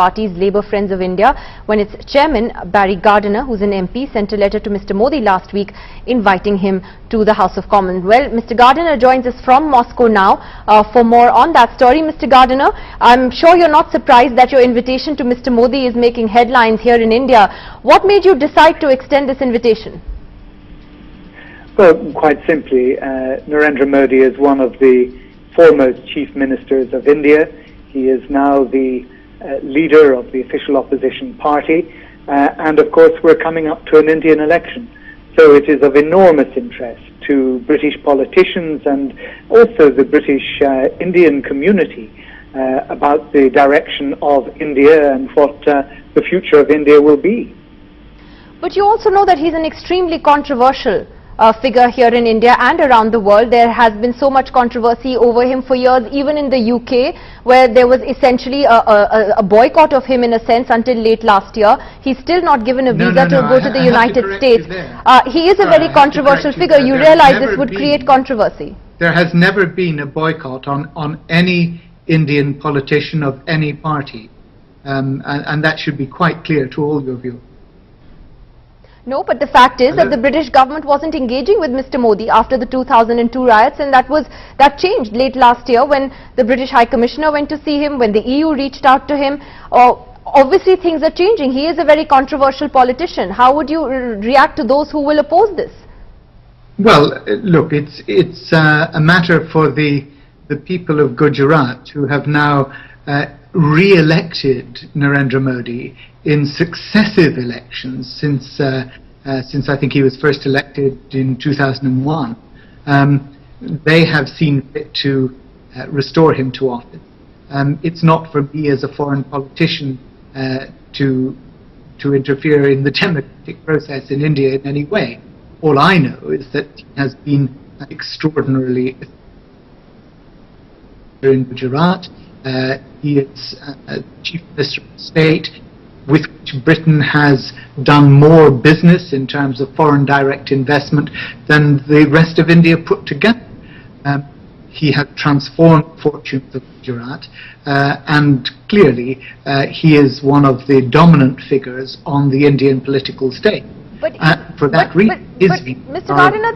party's Labour Friends of India, when its chairman, Barry Gardiner, who's an MP, sent a letter to Mr. Modi last week inviting him to the House of Commons. Well, Mr. Gardiner joins us from Moscow now for more on that story. Mr. Gardiner, I'm sure you're not surprised that your invitation to Mr. Modi is making headlines here in India. What made you decide to extend this invitation? Well, quite simply, Narendra Modi is one of the foremost chief ministers of India. He is now the leader of the official opposition party, and of course we're coming up to an Indian election. So it is of enormous interest to British politicians and also the British Indian community about the direction of India and what the future of India will be. But you also know that he's an extremely controversial figure here in India and around the world. There has been so much controversy over him for years, even in the UK, where there was essentially a boycott of him in a sense until late last year. He's still not given a visa to go to the United States. He is a very controversial figure. You realize this would create controversy. There has never been a boycott on any Indian politician of any party, and that should be quite clear to all of you. No, but the fact is that the British government wasn't engaging with Mr. Modi after the 2002 riots, and that changed late last year when the British High Commissioner went to see him, when the EU reached out to him. Obviously things are changing. He is a very controversial politician. How would you react to those who will oppose this? Well, look, it's a matter for the people of Gujarat, who have now re-elected Narendra Modi in successive elections since I think he was first elected in 2001. They have seen fit to restore him to office. It's not for me as a foreign politician to interfere in the democratic process in India in any way. All I know is that he has been extraordinarily in Gujarat. He is Chief Minister of State, with which Britain has done more business in terms of foreign direct investment than the rest of India put together. He has transformed the fortunes of Gujarat, and clearly he is one of the dominant figures on the Indian political stage. But for that reason, Mr. Gardiner,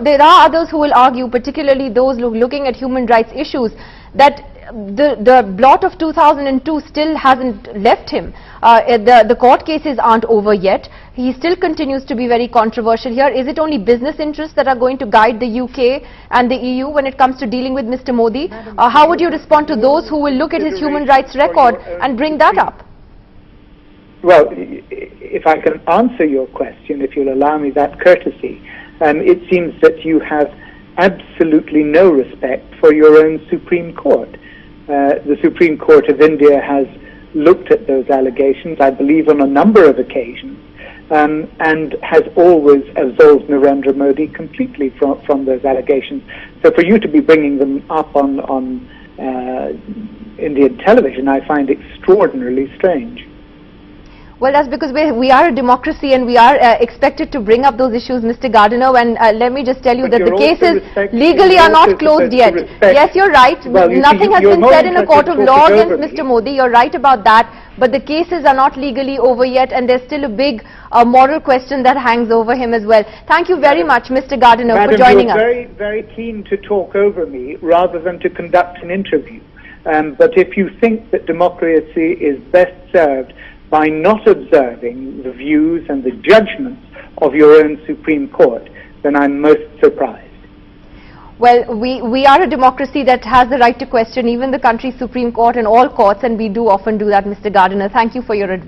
there are others who will argue, particularly those looking at human rights issues, that the blot of 2002 still hasn't left him. The court cases aren't over yet. He still continues to be very controversial here. Is it only business interests that are going to guide the UK and the EU when it comes to dealing with Mr. Modi? How would you respond to those who will look at his human rights record and bring that up? Well, if I can answer your question, if you'll allow me that courtesy, it seems that you have absolutely no respect for your own Supreme Court. The Supreme Court of India has looked at those allegations, I believe on a number of occasions, and has always absolved Narendra Modi completely from those allegations. So for you to be bringing them up on Indian television, I find extraordinarily strange. Well, that's because we are a democracy and we are expected to bring up those issues, Mr. Gardiner, and let me just tell you that the cases legally are not closed yet. Yes, you're right. Well, nothing has been said in a court of law against Mr. Modi. You're right about that. But the cases are not legally over yet, and there's still a big moral question that hangs over him as well. Thank you very much, Mr. Gardiner, for joining us. You're very keen to talk over me rather than to conduct an interview. But if you think that democracy is best served by not observing the views and the judgments of your own Supreme Court, then I'm most surprised. Well, we are a democracy that has the right to question even the country's Supreme Court and all courts, and we do often do that, Mr. Gardiner. Thank you for your advice.